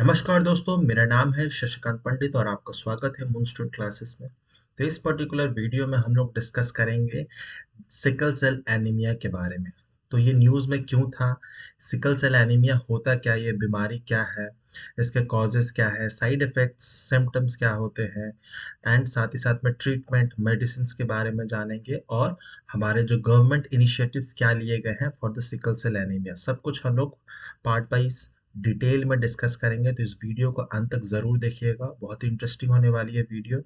नमस्कार दोस्तों, मेरा नाम है शशिकांत पंडित और आपका स्वागत है मूनस्टोन क्लासेस में। तो इस पर्टिकुलर वीडियो में हम लोग डिस्कस करेंगे सिकल सेल एनीमिया के बारे में। तो ये न्यूज़ में क्यों था, सिकल सेल एनीमिया होता क्या, ये बीमारी क्या है, इसके कॉजेस क्या है, साइड इफ़ेक्ट्स, सिम्टम्स क्या होते हैं, एंड साथ ही साथ में ट्रीटमेंट मेडिसिन के बारे में जानेंगे और हमारे जो गवर्नमेंट इनिशिएटिव्स क्या लिए गए हैं for the sickle cell anaemia, सब कुछ हम लोग पार्ट वाइज डिटेल में डिस्कस करेंगे। तो इस वीडियो को अंत तक ज़रूर देखिएगा, बहुत ही इंटरेस्टिंग होने वाली है वीडियो।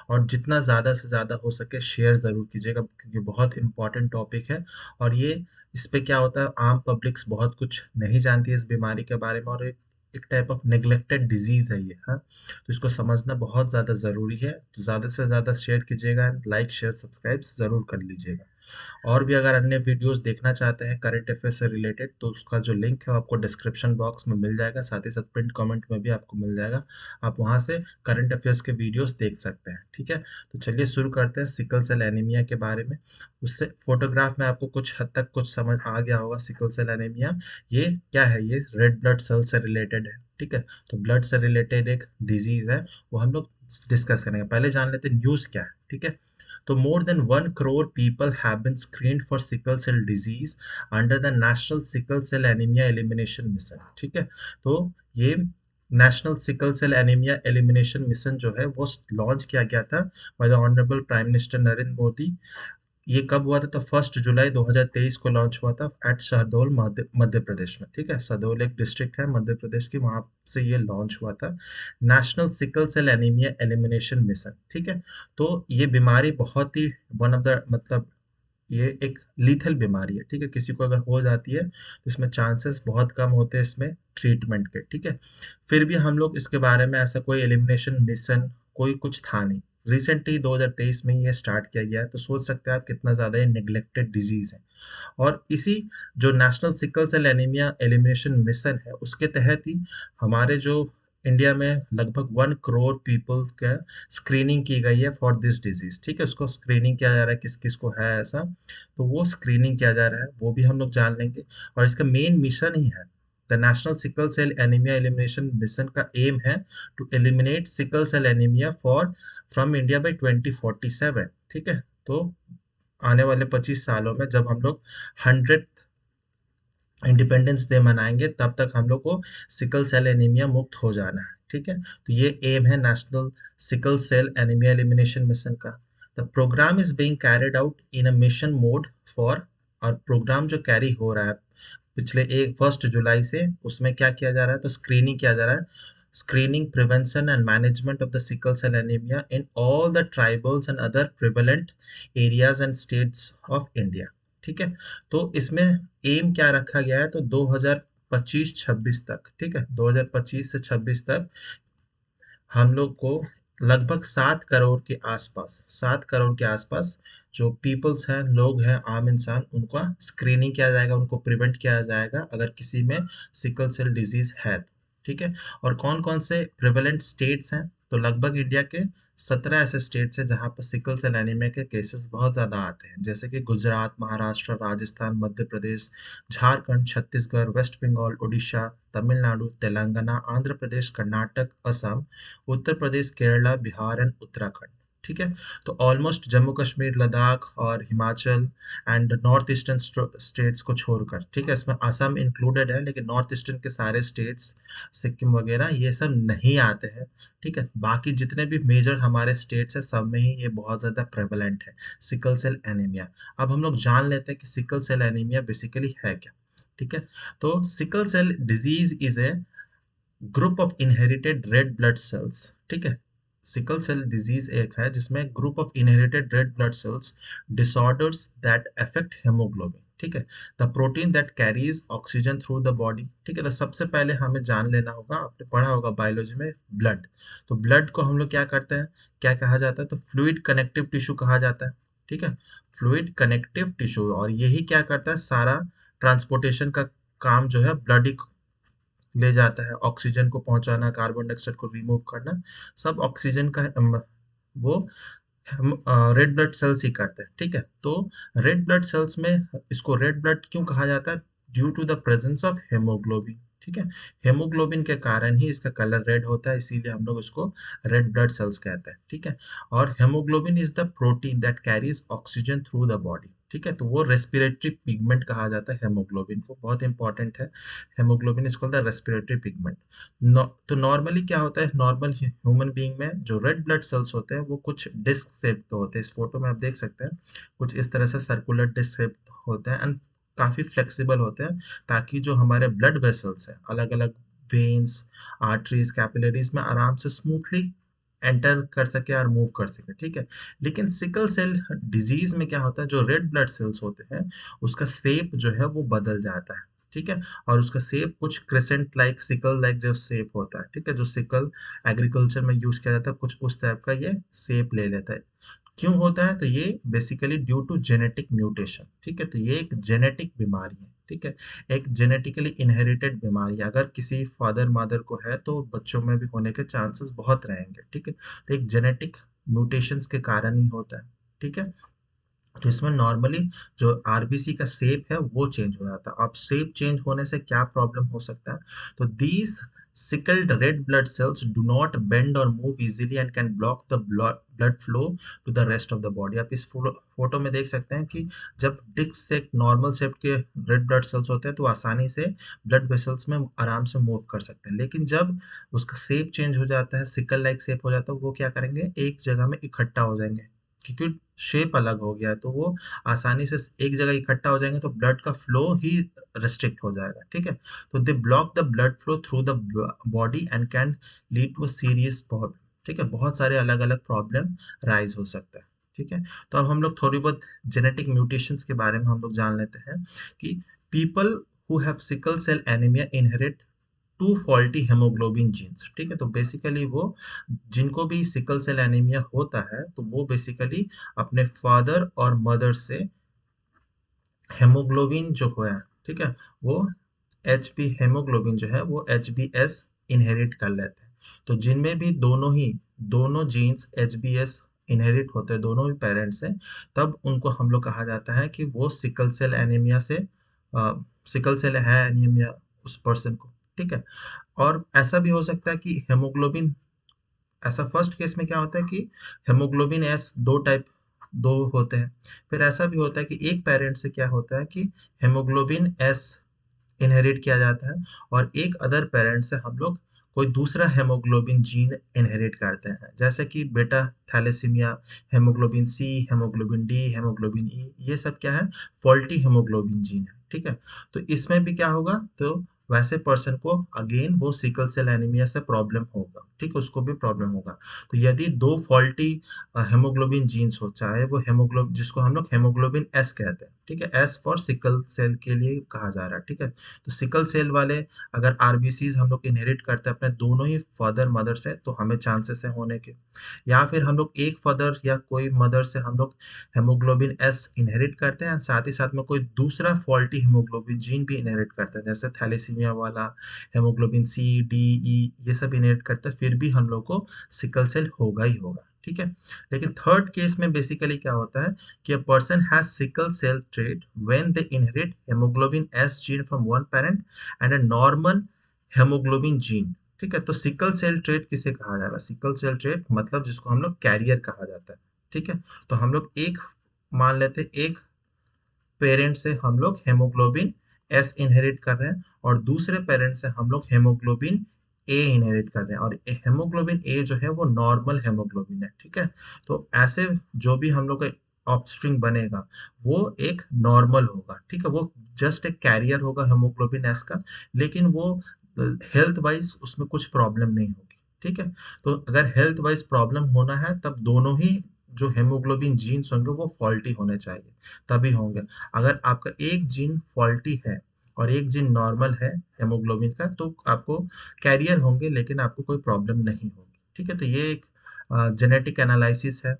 और जितना ज़्यादा से ज़्यादा हो सके शेयर ज़रूर कीजिएगा क्योंकि बहुत इंपॉर्टेंट टॉपिक है। और ये इस पे क्या होता है, आम पब्लिक्स बहुत कुछ नहीं जानती है इस बीमारी के बारे में, और एक टाइप ऑफ नेग्लेक्टेड डिजीज़ है ये। हाँ, तो इसको समझना बहुत ज़्यादा ज़रूरी है। तो ज़्यादा से ज़्यादा शेयर कीजिएगा, लाइक शेयर सब्सक्राइब ज़रूर कर लीजिएगा। और भी अगर अन्य वीडियोस देखना चाहते हैं करंट अफेयर से रिलेटेड, तो उसका जो लिंक है वो आपको डिस्क्रिप्शन बॉक्स में मिल जाएगा, साथ ही साथ पिन कमेंट में भी आपको मिल जाएगा। आप वहां से करंट अफेयर्स के वीडियोस देख सकते हैं। ठीक है, तो चलिए शुरू करते हैं सिकल सेल एनीमिया के बारे में। उससे फोटोग्राफ में आपको कुछ हद तक कुछ समझ आ गया होगा। सिकल सेल एनीमिया ये क्या है, ये रेड ब्लड सेल से रिलेटेड है। ठीक है, तो ब्लड से रिलेटेड एक डिजीज है, वो हम लोग डिस्कस करेंगे। पहले जान लेते हैं न्यूज़ क्या है। ठीक है, तो more than 1 crore people have been screened for sickle cell disease under the National Sickle Cell Anemia Elimination Mission। ठीक है, तो ये national sickle cell anaemia elimination mission जो है वो लॉन्च किया गया था by the honourable prime minister Narendra Modi. ये कब हुआ था, तो 1 जुलाई 2023 को लॉन्च हुआ था एट शहडोल मध्य प्रदेश में। ठीक है, शहडोल एक डिस्ट्रिक्ट है मध्य प्रदेश की, वहां से ये लॉन्च हुआ था national sickle cell anaemia elimination mission. ठीक है, तो ये बीमारी बहुत ही वन ऑफ द मतलब ये एक लीथल बीमारी है। ठीक है, किसी को अगर हो जाती है तो इसमें चांसेस बहुत कम होते हैं इसमें ट्रीटमेंट के। ठीक है, फिर भी हम लोग इसके बारे में ऐसा कोई एलिमिनेशन मिशन कोई कुछ था नहीं। रिसेंटली 2023 में ये स्टार्ट किया गया है, तो सोच सकते हैं आप कितना ज़्यादा ये नेग्लेक्टेड डिजीज़ है। और इसी जो national sickle cell anaemia elimination mission है उसके तहत ही हमारे जो इंडिया में लगभग 1 करोड़ पीपल का स्क्रीनिंग की गई है फॉर दिस डिजीज। ठीक है, उसको स्क्रीनिंग किया जा रहा है किस किस को है ऐसा, तो वो स्क्रीनिंग किया जा रहा है, वो भी हम लोग जान लेंगे। और इसका मेन मिशन ही है, the national sickle cell anaemia elimination mission का एम है to eliminate sickle cell anaemia for from India by 2047। ठीक है, तो आने वाले 25 सालों में जब हम लोग 100 इंडिपेंडेंस डे मनाएंगे तब तक हम लोग को सिकल सेल एनीमिया मुक्त हो जाना है। ठीक है, तो ये एम है national sickle cell anaemia elimination mission का। The programme is being carried out in a mission mode for, और प्रोग्राम जो कैरी हो रहा है पिछले 1 जुलाई से, उसमें क्या किया जा रहा है, तो स्क्रीनिंग किया जा रहा है। Screening prevention and management of the sickle cell anaemia in all the tribals and other prevalent areas and states of India. ठीक है, तो इसमें एम क्या रखा गया है, तो 2025-26 तक। ठीक है, 2025 से 26 तक हम लोग को लगभग 7 करोड़ के आसपास जो पीपल्स हैं, लोग हैं, आम इंसान, उनका स्क्रीनिंग किया जाएगा, उनको प्रिवेंट किया जाएगा अगर किसी में सिकल सेल डिजीज है तो। ठीक है, और कौन कौन से प्रिवेलेंट स्टेट्स हैं, तो लगभग इंडिया के 17 ऐसे स्टेट्स हैं जहां पर सिकल सेल एनीमिया के केसेस बहुत ज़्यादा आते हैं, जैसे कि गुजरात, महाराष्ट्र, राजस्थान, मध्य प्रदेश, झारखंड, छत्तीसगढ़, वेस्ट बंगाल, उड़ीसा, तमिलनाडु, तेलंगाना, आंध्र प्रदेश, कर्नाटक, असम, उत्तर प्रदेश, केरला, बिहार एंड उत्तराखंड। ठीक है, तो ऑलमोस्ट जम्मू कश्मीर, लद्दाख और Himachal and north eastern states को छोड़कर। ठीक है, इसमें असम इंक्लूडेड है, लेकिन नॉर्थ ईस्टर्न के सारे स्टेट्स, सिक्किम वगैरह ये सब नहीं आते हैं। ठीक है, बाकी जितने भी मेजर हमारे स्टेट्स हैं सब में ही ये बहुत ज़्यादा प्रेवलेंट है सिकल सेल एनीमिया। अब हम लोग जान लेते हैं कि सिकल सेल एनीमिया बेसिकली है क्या। ठीक है, तो sickle cell disease is a group of inherited red blood cells. ठीक है, सिकल सेल डिजीज एक है जिसमें group of inherited red blood cells disorders that affect haemoglobin. ठीक है, the protein that carries oxygen through the body. ठीक है, तो सबसे पहले हमें जान लेना होगा, आपने पढ़ा होगा बायोलॉजी में ब्लड। तो ब्लड को हम लोग क्या करते हैं, क्या कहा जाता है, तो फ्लूइड कनेक्टिव टिश्यू कहा जाता है। ठीक है, फ्लूइड कनेक्टिव टिश्यू, और यही क्या करता है, सारा ट्रांसपोर्टेशन का काम जो है ब्लड ही ले जाता है। ऑक्सीजन को पहुंचाना, कार्बन डाइऑक्साइड को रिमूव करना, सब ऑक्सीजन का वो हम रेड ब्लड सेल्स ही करते हैं। ठीक है, तो रेड ब्लड सेल्स में इसको रेड ब्लड क्यों कहा जाता है, due to the presence of haemoglobin. ठीक है। हेमोग्लोबिन के कारण ही इसका कलर रेड होता है, इसीलिए हम लोग इसको रेड ब्लड सेल्स कहते हैं। ठीक है। और haemoglobin is the protein that carries oxygen through the body. ठीक है, तो वो रेस्पिरेटरी पिगमेंट कहा जाता है हेमोग्लोबिन को, बहुत इंपॉर्टेंट है। Haemoglobin is called the respiratory pigment. तो नॉर्मली क्या होता है, नॉर्मल ह्यूमन बीइंग में जो रेड ब्लड सेल्स होते हैं वो कुछ डिस्क शेप के होते हैं। इस फोटो में आप देख सकते हैं कुछ इस तरह से सर्कुलर डिस्क शेप होते हैं एंड काफी फ्लेक्सिबल होते हैं, ताकि जो हमारे ब्लड वेसल्स हैं, अलग अलग वेन्स, आर्टरीज, कैपिलरीज में आराम से स्मूथली एंटर कर सके और मूव कर सके। ठीक है। लेकिन सिकल सेल डिजीज में क्या होता है, जो रेड ब्लड सेल्स होते हैं उसका शेप जो है वो बदल जाता है। ठीक है। और उसका शेप कुछ क्रिसेंट लाइक, सिकल लाइक जो शेप होता है, ठीक है, जो सिकल एग्रीकल्चर में यूज किया जाता है, कुछ उस टाइप का ये शेप ले लेता है। क्यों होता है, तो ये basically due to genetic mutation. ठीक है, तो ये एक जेनेटिक बीमारी है। ठीक है, एक जेनेटिकली इनहेरिटेड बीमारी है। अगर किसी फादर मदर को है तो बच्चों में भी होने के चांसेस बहुत रहेंगे। ठीक है, तो एक जेनेटिक म्यूटेशंस के कारण ही होता है। ठीक है। तो इसमें नॉर्मली जो आरबीसी का शेप है वो चेंज हो जाता है। अब शेप चेंज होने से क्या प्रॉब्लम हो सकता है, तो these sickled red blood cells do not bend or move easily and can block the blood flow to the rest of the body। आप इस फोटो में देख सकते हैं कि जब डिस्क से नॉर्मल शेप के रेड ब्लड सेल्स होते हैं तो आसानी से ब्लड वेसल्स में आराम से मूव कर सकते हैं। लेकिन जब उसका शेप चेंज हो जाता है, सिकल लाइक शेप हो जाता है, वो क्या करेंगे, एक जगह में इकट्ठा हो जाएंगे, क्योंकि शेप अलग हो गया है, तो वो आसानी से एक जगह इकट्ठा हो जाएंगे, तो ब्लड का फ्लो ही रिस्ट्रिक्ट हो जाएगा। ठीक है, तो they block the blood flow through the body and can lead to a serious problem. ठीक है, बहुत सारे अलग अलग प्रॉब्लम राइज हो सकता है। ठीक है, तो अब हम लोग थोड़ी बहुत जेनेटिक म्यूटेशंस के बारे में हम लोग जान लेते हैं कि people who have sickle cell anaemia inherit two faulty haemoglobin genes. ठीक है, तो बेसिकली वो जिनको भी सिकल सेल एनीमिया होता है तो वो बेसिकली अपने फादर और मदर से हेमोग्लोबिन जो है, ठीक है, वो बी हेमोग्लोबिन जो है वो एच इनहेरिट कर लेते हैं। तो जिनमें भी दोनों जीन्स एच इनहेरिट होते हैं, दोनों ही पेरेंट्स से, तब उनको हम लोग कहा जाता है कि वो सिकल सेल एनीमिया से सिकल सेल है एनीमिया उस पर्सन को। ठीक है, और ऐसा भी हो सकता है कि हेमोग्लोबिन, ऐसा फर्स्ट केस में क्या होता है कि हेमोग्लोबिन एस दो होते हैं। फिर ऐसा भी होता है कि एक पेरेंट से क्या होता है कि हेमोग्लोबिन एस इनहेरिट किया जाता है, और एक अदर पेरेंट से हम लोग कोई दूसरा हेमोग्लोबिन जीन इनहेरिट करते हैं, जैसे कि बेटा थैलेसीमिया, हेमोग्लोबिन सी, हेमोग्लोबिन डी, हेमोग्लोबिन ई, ये सब क्या है, फॉल्टी हेमोग्लोबिन जीन है। ठीक है, तो इसमें भी क्या होगा, तो वैसे पर्सन को अगेन वो सिकल सेल एनीमिया से प्रॉब्लम होगा। ठीक है, उसको भी प्रॉब्लम होगा। तो यदि दो फॉल्टी हेमोग्लोबिन जीन्स हो, चाहे वो हेमोग्लोबिन जिसको हम लोग हेमोग्लोबिन एस कहते हैं, ठीक है, एस फॉर सिकल सेल के लिए कहा जा रहा है। ठीक है, तो सिकल सेल वाले अगर आरबीसीज हम लोग इनहेरिट करते हैं अपने दोनों ही फादर मदर से, तो हमें चांसेस है होने के। या फिर हम लोग एक फादर या कोई मदर से हम लोग हेमोग्लोबिन एस इनहेरिट करते हैं, साथ ही साथ में कोई दूसरा फॉल्टी हेमोग्लोबिन जीन भी इनहेरिट करते हैं, जैसे थैलेसीमिया वाला हेमोग्लोबिन सी, डी, ई, ये सब इनहेरिट करते हैं, फिर भी हम लोग को सिकल सेल होगा ही होगा। ठीक है, लेकिन थर्ड केस में बेसिकली क्या होता है कि a person has sickle cell trait when they inherit hemoglobin S gene from one parent and a normal hemoglobin gene। ठीक है, तो सिकल सेल ट्रेट किसे कहा जाएगा, सिकल सेल ट्रेट मतलब जिसको हम लोग कैरियर कहा जाता है। ठीक है, तो हम लोग एक मान लेते हैं, एक पेरेंट से हम लोग हेमोग्लोबिन एस इनहेरिट कर रहे हैं, और दूसरे पेरेंट से हम लोग हेमोग्लोबिन ए इनहेरिट कर रहे हैं, और हेमोग्लोबिन ए जो है वो नॉर्मल हेमोग्लोबिन है। ठीक है, तो ऐसे जो भी हम लोग का ऑफस्प्रिंग बनेगा वो एक नॉर्मल होगा। ठीक है, वो जस्ट एक कैरियर होगा हेमोग्लोबिन एस का, लेकिन वो हेल्थ वाइज उसमें कुछ प्रॉब्लम नहीं होगी। ठीक है, तो अगर हेल्थ वाइज प्रॉब्लम होना है तब दोनों ही जो हेमोग्लोबिन जीन्स होंगे वो फॉल्टी होने चाहिए, तभी होंगे। अगर आपका एक जीन फॉल्टी है और एक जीन नॉर्मल है हेमोग्लोबिन का, तो आपको कैरियर होंगे लेकिन आपको कोई प्रॉब्लम नहीं होगी। ठीक है, तो ये एक जेनेटिक एनालिसिस है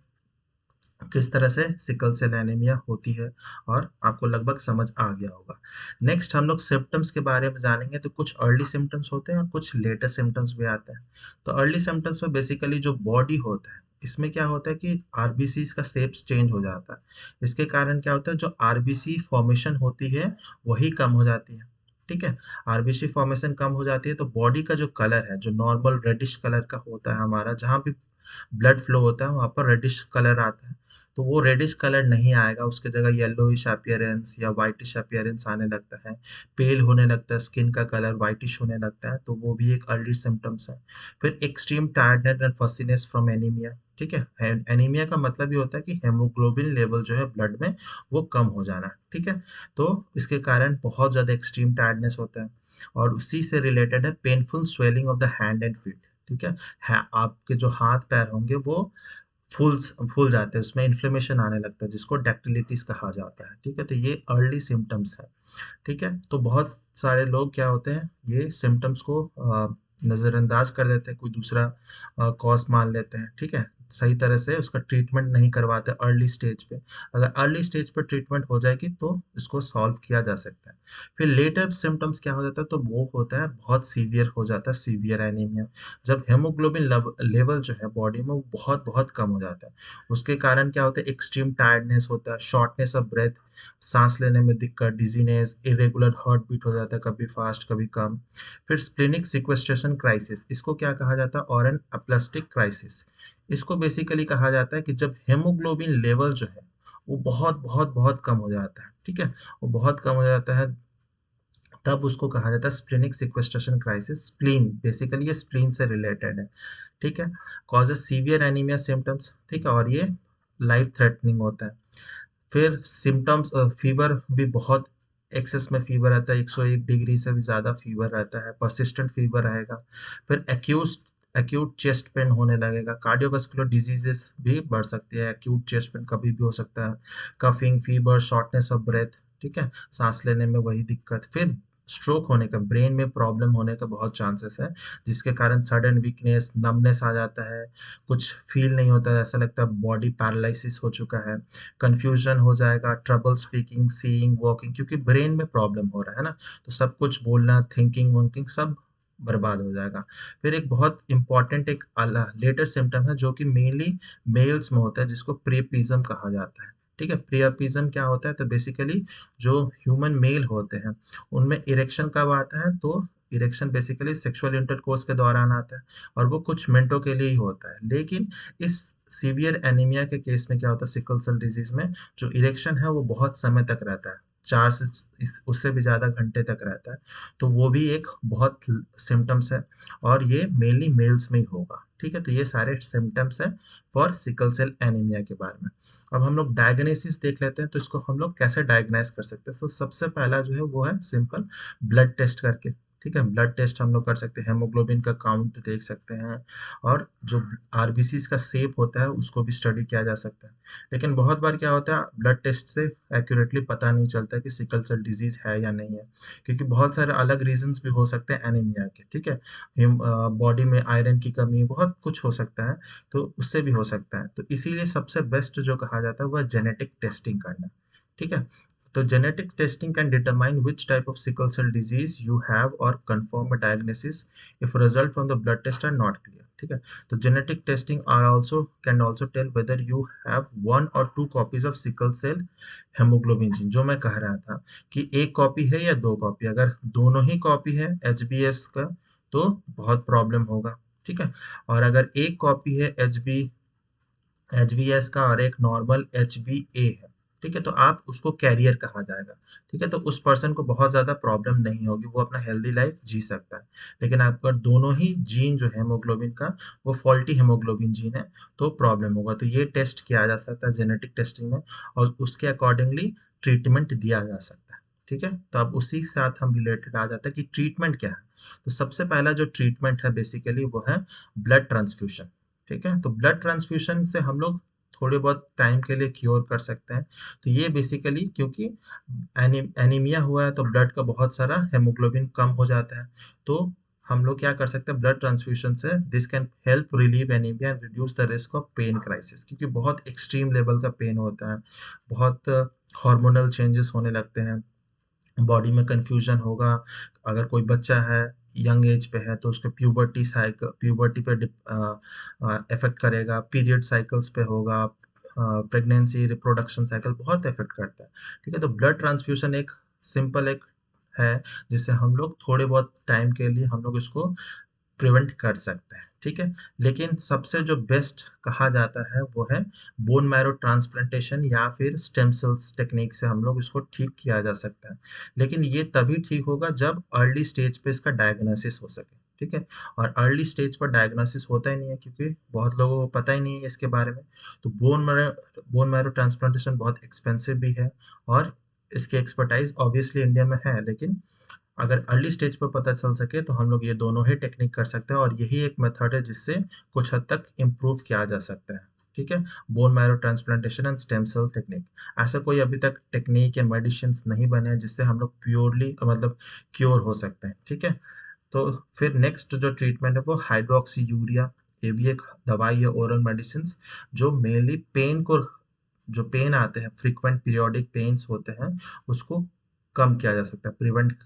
किस तरह से सिकल सेल एनीमिया होती है, और आपको लगभग समझ आ गया होगा। नेक्स्ट हम लोग सिम्टम्स के बारे में जानेंगे। तो कुछ अर्ली सिम्टम्स होते हैं और कुछ लेटर सिम्टम्स भी आते हैं। तो अर्ली सिम्टम्स में बेसिकली जो बॉडी होता है, इसमें क्या होता है कि आरबीसी का शेप चेंज हो जाता है। इसके कारण क्या होता है, जो आरबीसी फॉर्मेशन होती है वही कम हो जाती है। ठीक है। आरबीसी फॉर्मेशन कम हो जाती है तो बॉडी का जो कलर है, जो नॉर्मल रेडिश कलर का होता है हमारा, जहाँ भी ब्लड फ्लो होता है वहाँ पर रेडिश कलर आता है, तो वो रेडिश कलर नहीं आएगा, उसके जगह येलोइश अपीयरेंस या व्हाइटिश अपीयरेंस आने लगता है, पेल होने लगता है, स्किन का कलर व्हाइटिश होने लगता है, तो वो भी एक अर्ली सिम्टम्स है। फिर extreme tiredness and fussiness from anaemia, ठीक है। एनीमिया का मतलब ये होता है कि हेमोग्लोबिन लेवल जो है ब्लड में वो कम हो जाना, ठीक है। तो इसके कारण बहुत ज़्यादा एक्सट्रीम टायर्डनेस होता है। और उसी से रिलेटेड है painful swelling of the hand and feet, ठीक है। आपके जो हाथ पैर होंगे वो फूल फूल जाते हैं, उसमें इन्फ्लेमेशन आने लगता है, जिसको डैक्टिलिटीज कहा जाता है, ठीक है। तो ये अर्ली सिम्टम्स है, ठीक है। तो बहुत सारे लोग क्या होते हैं, ये सिम्टम्स को नज़रअंदाज कर देते हैं, कोई दूसरा कॉज मान लेते हैं, ठीक है। सही तरह से उसका ट्रीटमेंट नहीं करवाते अर्ली स्टेज पे। अगर अर्ली स्टेज पे ट्रीटमेंट हो जाएगी तो इसको सॉल्व किया जा सकता है। फिर लेटर सिम्टम्स क्या हो जाता है, तो वो होता है बहुत सीवियर हो जाता है, सीवियर एनीमिया। जब हेमोग्लोबिन लेवल जो है बॉडी में वो बहुत बहुत कम हो जाता है, उसके कारण क्या होता है, एक्सट्रीम टायर्डनेस होता है, शॉर्टनेस ऑफ ब्रेथ, सांस लेने में दिक्कत, डिजीनेस, इरेगुलर हार्ट बीट हो जाता है, कभी फास्ट कभी कम। फिर स्प्लेनिक सिक्वेस्ट्रेशन क्राइसिस, इसको क्या कहा जाता है, ऑरन अप्लास्टिक क्राइसिस। इसको बेसिकली कहा जाता है कि जब हेमोग्लोबिन लेवल जो है वो बहुत बहुत बहुत कम हो जाता है, ठीक है, वो बहुत कम हो जाता है, तब उसको कहा जाता है splenic sequestration crisis. Spleen, basically ये स्प्लीन से रिलेटेड है, ठीक है। कॉजेस सीवियर एनीमिया सिम्टम्स, ठीक है, और ये लाइफ थ्रेटनिंग होता है। फिर सिम्टम्स, फीवर भी बहुत एक्सेस में फीवर रहता है, 101 डिग्री से भी ज़्यादा फीवर रहता है, परसिस्टेंट फीवर रहेगा। फिर एक्यूट चेस्ट पेन होने लगेगा, कार्डियोवास्कुलर डिजीजेस भी बढ़ सकती है, एक्यूट चेस्ट पेन कभी भी हो सकता है, coughing, fever, shortness of breath, ठीक है, सांस लेने में वही दिक्कत। फिर स्ट्रोक होने का, ब्रेन में प्रॉब्लम होने का बहुत चांसेस है, जिसके कारण सडन वीकनेस, नमनेस आ जाता है, कुछ फील नहीं होता है, ऐसा लगता है बॉडी पैरालिसिस हो चुका है, कंफ्यूजन हो जाएगा, ट्रबल स्पीकिंग, सीइंग, वॉकिंग, क्योंकि ब्रेन में प्रॉब्लम हो रहा है ना, तो सब कुछ बोलना, थिंकिंग वंकिंग सब बर्बाद हो जाएगा। फिर एक बहुत इंपॉर्टेंट एक लेटर सिम्टम है जो कि मेनली मेल्स में होता है, जिसको प्रियपिज्म कहा जाता है, ठीक है। प्रियपिज्म क्या होता है, तो बेसिकली जो ह्यूमन मेल होते हैं उनमें इरेक्शन कब आता है, तो इरेक्शन बेसिकली सेक्सुअल इंटरकोर्स के दौरान आता है, और वो कुछ मिनटों के लिए ही होता है। लेकिन इस सीवियर एनीमिया के केस में क्या होता है, सिकल सेल डिजीज में जो इरेक्शन है वो बहुत समय तक रहता है, 4 से उससे भी ज़्यादा घंटे तक रहता है, तो वो भी एक बहुत सिम्टम्स है, और ये मेनली मेल्स में ही होगा, ठीक है। तो ये सारे सिम्टम्स हैं फॉर सिकल सेल एनीमिया के बारे में। अब हम लोग डायग्नोसिस देख लेते हैं, तो इसको हम लोग कैसे डायग्नाइज कर सकते हैं। तो सबसे पहला जो है वो है सिंपल ब्लड टेस्ट करके, ठीक है। ब्लड टेस्ट हम लोग कर सकते हैं, हेमोग्लोबिन का काउंट देख सकते हैं, और जो आरबीसी का शेप होता है उसको भी स्टडी किया जा सकता है। लेकिन बहुत बार क्या होता है, ब्लड टेस्ट से एक्यूरेटली पता नहीं चलता कि सिकल सेल डिजीज है या नहीं है, क्योंकि बहुत सारे अलग रीजंस भी हो सकते हैं एनीमिया के, ठीक है। बॉडी में आयरन की कमी, बहुत कुछ हो सकता है, तो उससे भी हो सकता है। तो इसीलिए सबसे बेस्ट जो कहा जाता है वह जेनेटिक टेस्टिंग करना, ठीक है। तो genetic testing can determine which type of sickle cell disease you have or confirm a diagnosis if result from the blood test are not clear, ठीक है। तो genetic testing are also can also tell whether you have 1 or 2 copies of sickle cell hemoglobin gene, जो मैं कह रहा था कि एक कॉपी है या 2 कॉपी, अगर दोनों ही कॉपी है HbS का तो बहुत प्रॉब्लम होगा, ठीक है। और अगर एक कॉपी है HbS का और एक नॉर्मल HbA है, ठीक है, तो आप उसको कैरियर कहा जाएगा, ठीक है। तो उस पर्सन को बहुत ज़्यादा प्रॉब्लम नहीं होगी, वो अपना हेल्दी लाइफ जी सकता है। लेकिन अगर दोनों ही जीन जो है हेमोग्लोबिन का वो फॉल्टी हेमोग्लोबिन जीन है तो प्रॉब्लम होगा। तो ये टेस्ट किया जा सकता है जेनेटिक टेस्टिंग में, और उसके अकॉर्डिंगली ट्रीटमेंट दिया जा सकता है, ठीक है। तो अब उसी के साथ हम रिलेटेड आ जाता है कि ट्रीटमेंट क्या है। तो सबसे पहला जो ट्रीटमेंट है बेसिकली वो है ब्लड ट्रांसफ्यूशन, ठीक है। तो ब्लड ट्रांसफ्यूशन से हम लोग थोड़े बहुत टाइम के लिए क्योर कर सकते हैं। तो ये बेसिकली क्योंकि एनीमिया हुआ है तो ब्लड का बहुत सारा हेमोग्लोबिन कम हो जाता है, तो हम लोग क्या कर सकते हैं ब्लड ट्रांसफ्यूजन से, this can help relieve anaemia and reduce the risk of pain crisis, क्योंकि बहुत एक्सट्रीम लेवल का पेन होता है, बहुत हार्मोनल चेंजेस होने लगते हैं, बॉडी में कंफ्यूजन होगा। अगर कोई बच्चा है, यंग एज पे है, तो उसके प्यूबर्टी साइकिल, प्यूबर्टी पे इफेक्ट करेगा, पीरियड साइकिल्स पे होगा, प्रेगनेंसी, रिप्रोडक्शन साइकिल बहुत इफेक्ट करता है, ठीक है। तो ब्लड ट्रांसफ्यूजन एक सिंपल एक है जिससे हम लोग थोड़े बहुत टाइम के लिए हम लोग इसको प्रिवेंट कर सकते हैं, ठीक है। लेकिन सबसे जो बेस्ट कहा जाता है वो है बोन मैरो ट्रांसप्लांटेशन या फिर स्टेम सेल्स टेक्निक से हम लोग इसको ठीक किया जा सकता है। लेकिन ये तभी ठीक होगा जब अर्ली स्टेज पे इसका डायग्नोसिस हो सके, ठीक है। और अर्ली स्टेज पर डायग्नोसिस होता ही नहीं है क्योंकि बहुत लोगों को पता ही नहीं है इसके बारे में। तो बोन मैरो ट्रांसप्लांटेशन बहुत एक्सपेंसिव भी है और इसकी एक्सपर्टाइज ऑब्वियसली इंडिया में है, लेकिन अगर अर्ली स्टेज पर पता चल सके तो हम लोग ये दोनों ही टेक्निक कर सकते हैं और यही एक मेथड है जिससे कुछ हद तक इम्प्रूव किया जा सकता है, ठीक है। Bone marrow transplantation and stem cell technique, ऐसा कोई अभी तक टेक्निक या मेडिसिन नहीं बने हैं जिससे हम लोग प्योरली मतलब क्योर हो सकते हैं, ठीक है। तो फिर नेक्स्ट जो ट्रीटमेंट है वो हाइड्रोक्सी यूरिया, ये भी एक दवाई है, ओरल मेडिसिन जो मेनली पेन को, जो पेन आते हैं फ्रीक्वेंट पीरियोडिक पेन्स होते हैं उसको कम किया जा सकता है, प्रिवेंट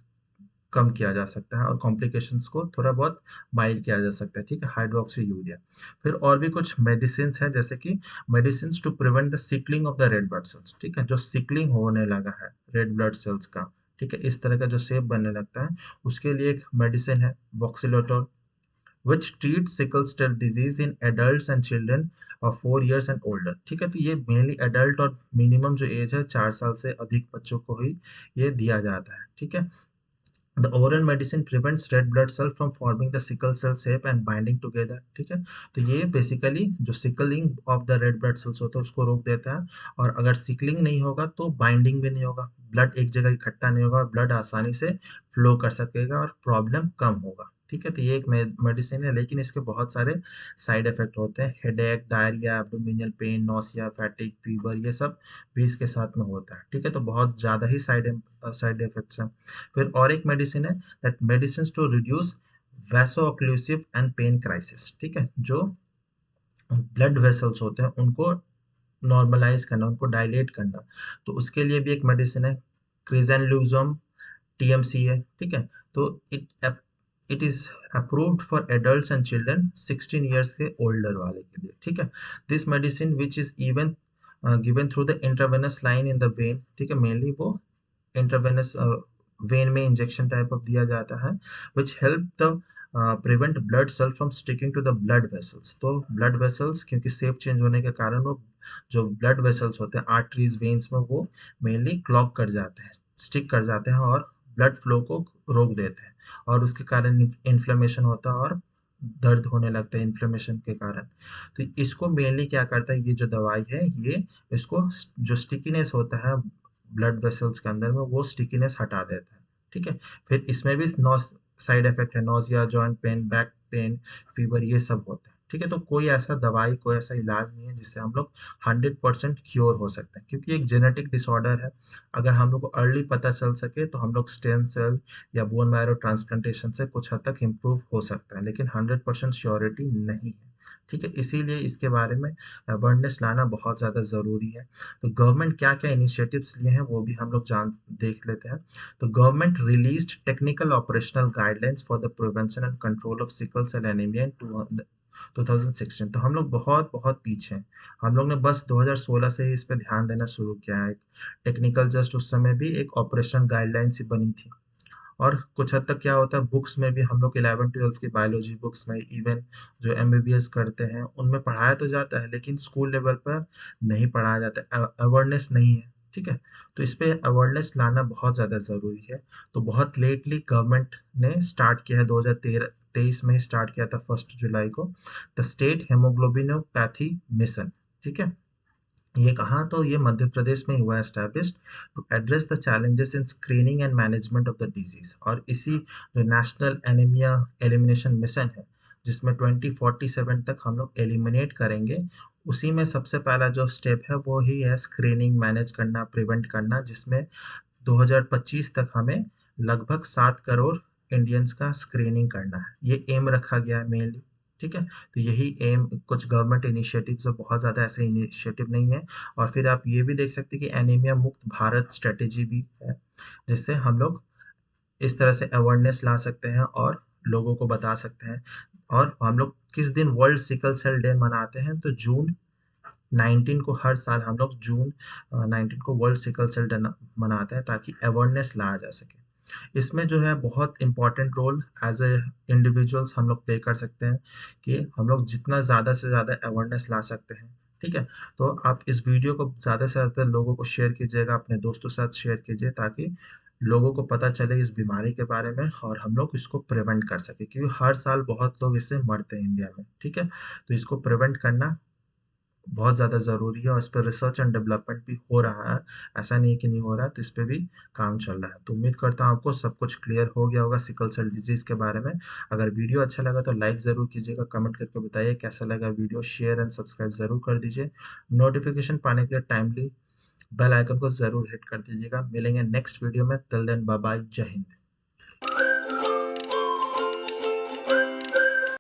कम किया जा सकता है और कॉम्प्लिकेशंस को थोड़ा बहुत माइल्ड किया जा सकता है, ठीक है। Hydroxyurea. फिर और भी कुछ मेडिसिन है जैसे कि medicine to prevent the sickling of the red blood cells, ठीक है। जो सिकलिंग होने लगा है रेड ब्लड सेल्स का, ठीक है, इस तरह का जो शेप बनने लगता है उसके लिए एक मेडिसिन है वॉक्सिलोटोल which treats sickle cell disease in adults and children of 4 years and older, ठीक है। तो ये मेनली एडल्ट और मिनिमम जो एज है 4 साल से अधिक बच्चों को ही ये दिया जाता है, ठीक है। The oral medicine prevents red blood cell from forming the sickle cell shape and binding together, ठीक है। तो ये बेसिकली जो sickling of the red blood sales होता है उसको रोक देता है और अगर सिकलिंग नहीं होगा तो बाइंडिंग भी नहीं होगा, ब्लड एक जगह इकट्ठा नहीं होगा और ब्लड आसानी से फ्लो कर सकेगा और प्रॉब्लम कम होगा, ठीक है। तो ये एक मेडिसिन है लेकिन इसके बहुत सारे साइड इफेक्ट होते हैं, headache, diarrhoea, abdominal pain, nausea, फैटिक, fever, ये सब भी इसके साथ में होता है, ठीक है। तो बहुत ज़्यादा ही साइड इफेक्ट्स हैं। फिर और एक मेडिसिन है that medicine to reduce vaso occlusive and pain crisis, ठीक है। जो ब्लड वेसल्स होते हैं उनको नॉर्मलाइज करना, उनको डायलेट करना, तो उसके लिए भी एक मेडिसिन है क्रिजेनलुजम, टीएमसी है, ठीक है। तो it is approved for adults and children 16 years के ओल्डर वाले के लिए, ठीक है। This medicine which is even given through the intravenous line in the vein, ठीक है। मेनली वो इंट्रावेनस वेन में इंजेक्शन टाइप ऑफ दिया जाता है which help the prevent blood cell from sticking to the blood vessels. तो blood vessels क्योंकि shape change होने के कारण वो जो ब्लड वेसल्स होते हैं आर्टरीज वेन्स में वो मेनली क्लॉग कर जाते हैं, स्टिक कर जाते हैं और ब्लड फ्लो को रोक देते हैं और उसके कारण इन्फ्लेमेशन होता है और दर्द होने लगता है इन्फ्लेमेशन के कारण। तो इसको मेनली क्या करता है ये जो दवाई है, ये इसको जो स्टिकीनेस होता है ब्लड वेसल्स के अंदर में वो स्टिकीनेस हटा देता है, ठीक है। फिर इसमें भी नौ साइड इफेक्ट है, nausea, joint pain, back pain, fever, ये सब होता है, ठीक है। तो कोई ऐसा दवाई, कोई ऐसा इलाज नहीं है जिससे हम लोग 100% क्योर हो सकते हैं क्योंकि एक जेनेटिक डिसऑर्डर है। अगर हम लोग को अर्ली पता चल सके तो हम लोग स्टेम सेल या बोन मैरो ट्रांसप्लांटेशन से कुछ हद तक इम्प्रूव हो सकता है, लेकिन 100% श्योरिटी नहीं है, ठीक है। इसीलिए इसके बारे में अवेयरनेस लाना बहुत ज़्यादा ज़रूरी है। तो गवर्नमेंट क्या क्या इनिशिएटिव्स लिए हैं वो भी हम लोग जान देख लेते हैं। तो government released technical operational guidelines for the prevention and control of sickle cell anaemia in 2016। तो हम लोग बहुत बहुत पीछे हैं, हम लोग ने बस 2016 से ही इस पे ध्यान देना शुरू किया है। टेक्निकल जस्ट उस समय भी एक ऑपरेशनल गाइडलाइंस ही बनी थी और कुछ हद तक क्या होता है बुक्स में भी हम लोग 11-12 की बायोलॉजी बुक्स में इवन जो एमबीबीएस करते हैं उनमें पढ़ाया तो जाता है लेकिन स्कूल लेवल पर नहीं पढ़ाया जाता, अवेयरनेस नहीं है, ठीक है। तो इस पे अवेयरनेस लाना बहुत ज़्यादा ज़रूरी है। तो बहुत लेटली गवर्नमेंट ने स्टार्ट किया है, 2023 में ही स्टार्ट किया था 1 जुलाई को, द स्टेट हेमोग्लोबिनोपैथी मिशन, ठीक है। ये कहाँ, तो ये मध्य प्रदेश में हुआ established to address the challenges in screening and management of the disease. और इसी जो नेशनल एनीमिया एलिमिनेशन मिशन है जिसमें 2047 तक हम लोग एलिमिनेट करेंगे, उसी में सबसे पहला जो स्टेप है वो ही है स्क्रीनिंग, मैनेज करना, प्रिवेंट करना, जिसमें 2025 तक हमें लगभग 7 करोड़ इंडियंस का स्क्रीनिंग करना है, ये एम रखा गया है मेनली, ठीक है। तो यही एम, कुछ गवर्नमेंट इनिशिएटिव्स है, बहुत ज़्यादा ऐसे इनिशिएटिव नहीं है। और फिर आप ये भी देख सकते हैं कि एनीमिया मुक्त भारत स्ट्रेटेजी भी है जिससे हम लोग इस तरह से अवेयरनेस ला सकते हैं और लोगों को बता सकते हैं। और हम लोग किस दिन वर्ल्ड सिकल सेल डे मनाते हैं, तो जून 19 को, हर साल हम लोग जून 19 को वर्ल्ड सिकल सेल डे मनाते हैं ताकि अवेयरनेस लाया जा सके। इसमें जो है बहुत important role as a individuals हम लोग प्ले कर सकते हैं कि हम लोग जितना ज़्यादा से ज़्यादा अवेयरनेस ला सकते हैं। ठीक है, तो आप इस वीडियो को ज़्यादा से ज़्यादा लोगों को शेयर कीजिएगा, अपने दोस्तों के साथ शेयर कीजिए ताकि लोगों को पता चले इस बीमारी के बारे में और हम लोग इसको प्रिवेंट कर सके, क्योंकि हर साल बहुत लोग इससे मरते हैं इंडिया में। ठीक है, तो इसको प्रिवेंट करना बहुत ज़्यादा ज़रूरी है और इस पे रिसर्च एंड डेवलपमेंट भी हो रहा है। ऐसा नहीं है कि नहीं हो रहा है, तो इस पे भी काम चल रहा है। तो उम्मीद करता हूँ आपको सब कुछ क्लियर हो गया होगा सिकल सेल डिजीज़ के बारे में। अगर वीडियो अच्छा लगा तो लाइक ज़रूर कीजिएगा, कमेंट करके बताइए कैसा लगा वीडियो, शेयर एंड सब्सक्राइब ज़रूर कर दीजिए। नोटिफ़िकेशन पाने के लिए टाइमली बेल आइकन को ज़रूर हिट कर दीजिएगा। मिलेंगे नेक्स्ट वीडियो में, टिल देन बाय बाय, जय हिंद।